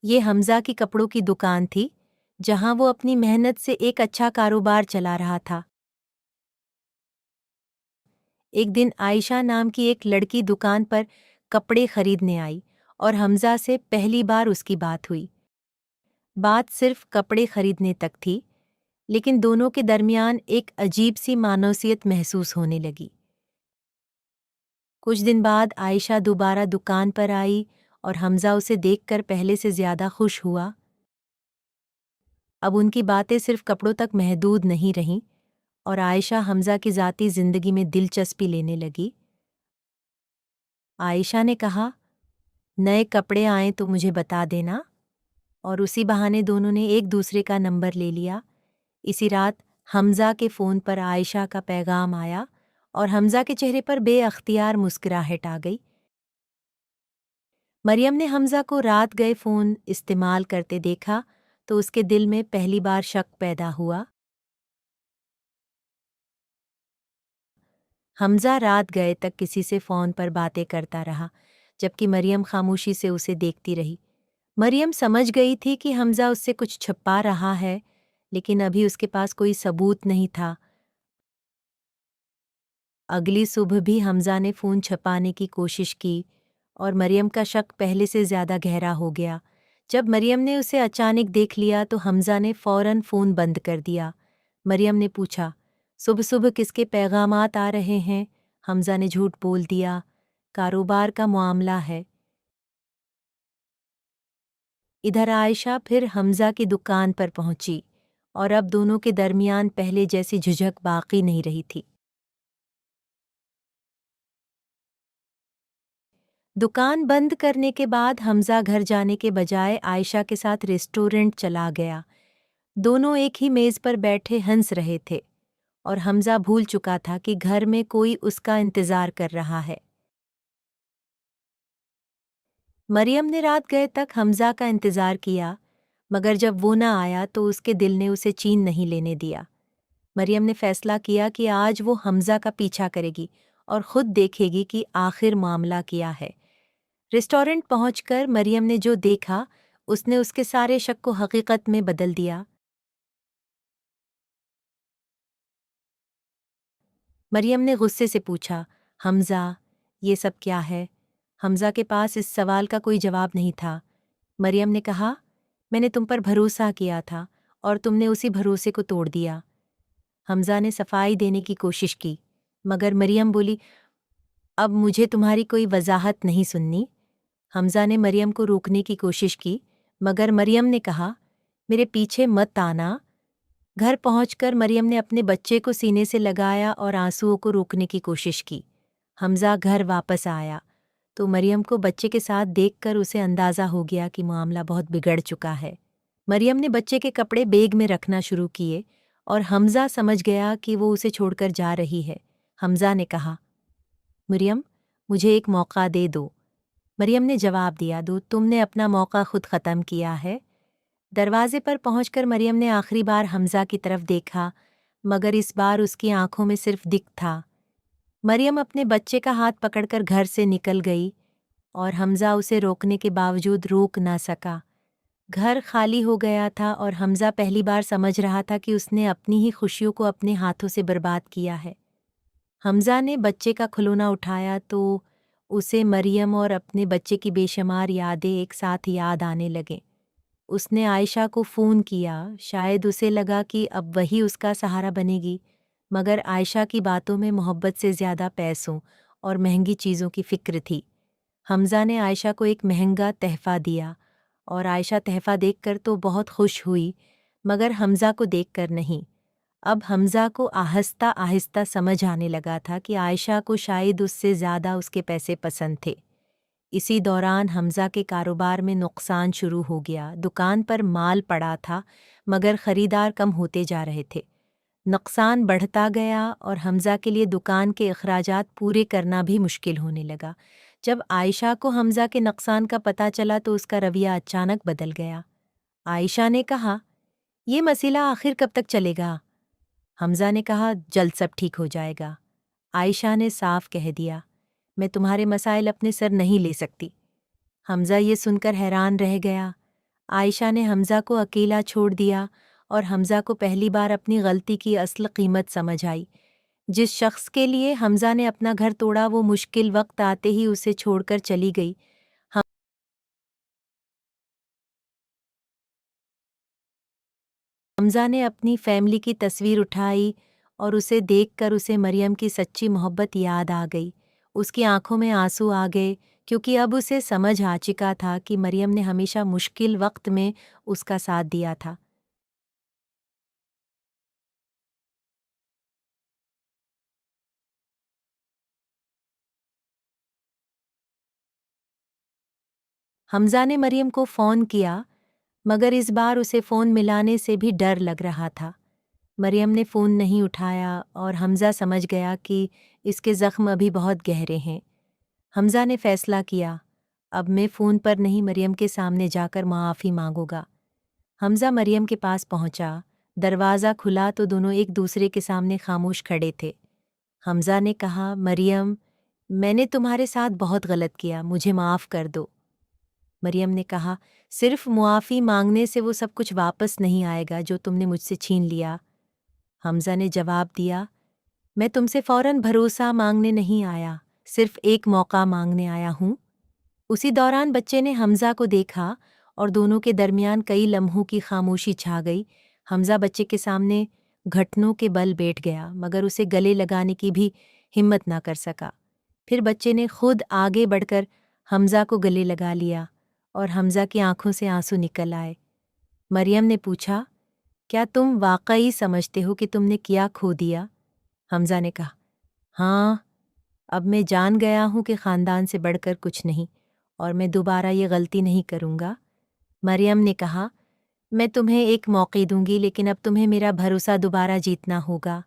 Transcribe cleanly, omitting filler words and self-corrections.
یہ حمزہ کی کپڑوں کی دکان تھی جہاں وہ اپنی محنت سے ایک اچھا کاروبار چلا رہا تھا۔ ایک دن عائشہ نام کی ایک لڑکی دکان پر کپڑے خریدنے آئی اور حمزہ سے پہلی بار اس کی بات ہوئی۔ بات صرف کپڑے خریدنے تک تھی، لیکن دونوں کے درمیان ایک عجیب سی مانوسیت محسوس ہونے لگی۔ کچھ دن بعد عائشہ دوبارہ دکان پر آئی اور حمزہ اسے دیکھ کر پہلے سے زیادہ خوش ہوا۔ اب ان کی باتیں صرف کپڑوں تک محدود نہیں رہیں اور عائشہ حمزہ کی ذاتی زندگی میں دلچسپی لینے لگی۔ عائشہ نے کہا، نئے کپڑے آئیں تو مجھے بتا دینا، اور اسی بہانے دونوں نے ایک دوسرے کا نمبر لے لیا۔ اسی رات حمزہ کے فون پر عائشہ کا پیغام آیا اور حمزہ کے چہرے پر بے اختیار مسکراہٹ آ گئی۔ مریم نے حمزہ کو رات گئے فون استعمال کرتے دیکھا تو اس کے دل میں پہلی بار شک پیدا ہوا۔ حمزہ رات گئے تک کسی سے فون پر باتیں کرتا رہا، جبکہ مریم خاموشی سے اسے دیکھتی رہی۔ مریم سمجھ گئی تھی کہ حمزہ اس سے کچھ چھپا رہا ہے، لیکن ابھی اس کے پاس کوئی ثبوت نہیں تھا۔ اگلی صبح بھی حمزہ نے فون چھپانے کی کوشش کی اور مریم کا شک پہلے سے زیادہ گہرا ہو گیا۔ جب مریم نے اسے اچانک دیکھ لیا تو حمزہ نے فوراً فون بند کر دیا۔ مریم نے پوچھا، صبح صبح کس کے پیغامات آ رہے ہیں؟ حمزہ نے جھوٹ بول دیا، کاروبار کا معاملہ ہے۔ ادھر عائشہ پھر حمزہ کی دکان پر پہنچی اور اب دونوں کے درمیان پہلے جیسی جھجک باقی نہیں رہی تھی۔ دکان بند کرنے کے بعد حمزہ گھر جانے کے بجائے عائشہ کے ساتھ ریسٹورنٹ چلا گیا۔ دونوں ایک ہی میز پر بیٹھے ہنس رہے تھے اور حمزہ بھول چکا تھا کہ گھر میں کوئی اس کا انتظار کر رہا ہے۔ مریم نے رات گئے تک حمزہ کا انتظار کیا، مگر جب وہ نہ آیا تو اس کے دل نے اسے چین نہیں لینے دیا۔ مریم نے فیصلہ کیا کہ آج وہ حمزہ کا پیچھا کرے گی اور خود دیکھے گی کہ آخر معاملہ کیا ہے۔ ریسٹورنٹ پہنچ کر مریم نے جو دیکھا اس نے اس کے سارے شک کو حقیقت میں بدل دیا۔ مریم نے غصے سے پوچھا، حمزہ، یہ سب کیا ہے؟ حمزہ کے پاس اس سوال کا کوئی جواب نہیں تھا۔ مریم نے کہا، میں نے تم پر بھروسہ کیا تھا اور تم نے اسی بھروسے کو توڑ دیا۔ حمزہ نے صفائی دینے کی کوشش کی، مگر مریم بولی، اب مجھے تمہاری کوئی وضاحت نہیں سننی۔ حمزہ نے مریم کو روکنے کی کوشش کی، مگر مریم نے کہا، میرے پیچھے مت آنا۔ گھر پہنچ کر مریم نے اپنے بچے کو سینے سے لگایا اور آنسوؤں کو روکنے کی کوشش کی۔ حمزہ گھر واپس آیا تو مریم کو بچے کے ساتھ دیکھ کر اسے اندازہ ہو گیا کہ معاملہ بہت بگڑ چکا ہے۔ مریم نے بچے کے کپڑے بیگ میں رکھنا شروع کیے اور حمزہ سمجھ گیا کہ وہ اسے چھوڑ کر جا رہی ہے۔ حمزہ نے کہا، مریم، مجھے ایک موقع دے دو۔ مریم نے جواب دیا، تم نے اپنا موقع خود ختم کیا ہے۔ دروازے پر پہنچ کر مریم نے آخری بار حمزہ کی طرف دیکھا، مگر اس بار اس کی آنکھوں میں صرف دکھ تھا۔ مریم اپنے بچے کا ہاتھ پکڑ کر گھر سے نکل گئی اور حمزہ اسے روکنے کے باوجود روک نہ سکا۔ گھر خالی ہو گیا تھا اور حمزہ پہلی بار سمجھ رہا تھا کہ اس نے اپنی ہی خوشیوں کو اپنے ہاتھوں سے برباد کیا ہے۔ حمزہ نے بچے کا کھلونا اٹھایا تو اسے مریم اور اپنے بچے کی بے شمار یادیں ایک ساتھ یاد آنے لگیں۔ اس نے عائشہ کو فون کیا، شاید اسے لگا کہ اب وہی اس کا سہارا بنے گی، مگر عائشہ کی باتوں میں محبت سے زیادہ پیسوں اور مہنگی چیزوں کی فکر تھی۔ حمزہ نے عائشہ کو ایک مہنگا تحفہ دیا اور عائشہ تحفہ دیکھ کر تو بہت خوش ہوئی، مگر حمزہ کو دیکھ کر نہیں۔ اب حمزہ کو آہستہ آہستہ سمجھ آنے لگا تھا کہ عائشہ کو شاید اس سے زیادہ اس کے پیسے پسند تھے۔ اسی دوران حمزہ کے کاروبار میں نقصان شروع ہو گیا۔ دکان پر مال پڑا تھا، مگر خریدار کم ہوتے جا رہے تھے۔ نقصان بڑھتا گیا اور حمزہ کے لیے دکان کے اخراجات پورے کرنا بھی مشکل ہونے لگا۔ جب عائشہ کو حمزہ کے نقصان کا پتہ چلا تو اس کا رویہ اچانک بدل گیا۔ عائشہ نے کہا، یہ مسئلہ آخر کب تک چلے گا؟ حمزہ نے کہا، جلد سب ٹھیک ہو جائے گا۔ عائشہ نے صاف کہہ دیا، میں تمہارے مسائل اپنے سر نہیں لے سکتی۔ حمزہ یہ سن کر حیران رہ گیا۔ عائشہ نے حمزہ کو اکیلا چھوڑ دیا اور حمزہ کو پہلی بار اپنی غلطی کی اصل قیمت سمجھ آئی۔ جس شخص کے لیے حمزہ نے اپنا گھر توڑا وہ مشکل وقت آتے ہی اسے چھوڑ کر چلی گئی۔ حمزہ نے اپنی فیملی کی تصویر اٹھائی اور اسے دیکھ کر اسے مریم کی سچی محبت یاد آ گئی۔ اس کی آنکھوں میں آنسو آ گئے کیونکہ اب اسے سمجھ آ چکا تھا کہ مریم نے ہمیشہ مشکل وقت میں اس کا ساتھ دیا تھا۔ حمزہ نے مریم کو فون کیا مگر اس بار اسے فون ملانے سے بھی ڈر لگ رہا تھا۔ مریم نے فون نہیں اٹھایا اور حمزہ سمجھ گیا کہ اس کے زخم ابھی بہت گہرے ہیں۔ حمزہ نے فیصلہ کیا، اب میں فون پر نہیں مریم کے سامنے جا کر معافی مانگوں گا۔ حمزہ مریم کے پاس پہنچا، دروازہ کھلا تو دونوں ایک دوسرے کے سامنے خاموش کھڑے تھے۔ حمزہ نے کہا، مریم، میں نے تمہارے ساتھ بہت غلط کیا، مجھے معاف کر دو۔ مریم نے کہا، صرف معافی مانگنے سے وہ سب کچھ واپس نہیں آئے گا جو تم نے مجھ سے چھین لیا۔ حمزہ نے جواب دیا، میں تم سے فوراً بھروسہ مانگنے نہیں آیا، صرف ایک موقع مانگنے آیا ہوں۔ اسی دوران بچے نے حمزہ کو دیکھا اور دونوں کے درمیان کئی لمحوں کی خاموشی چھا گئی۔ حمزہ بچے کے سامنے گھٹنوں کے بل بیٹھ گیا مگر اسے گلے لگانے کی بھی ہمت نہ کر سکا۔ پھر بچے نے خود آگے بڑھ کر حمزہ کو گلے لگا لیا اور حمزہ کی آنکھوں سے آنسو نکل آئے۔ مریم نے پوچھا، کیا تم واقعی سمجھتے ہو کہ تم نے کیا کھو دیا؟ حمزہ نے کہا، ہاں، اب میں جان گیا ہوں کہ خاندان سے بڑھ کر کچھ نہیں اور میں دوبارہ یہ غلطی نہیں کروں گا۔ مریم نے کہا، میں تمہیں ایک موقع دوں گی لیکن اب تمہیں میرا بھروسہ دوبارہ جیتنا ہوگا۔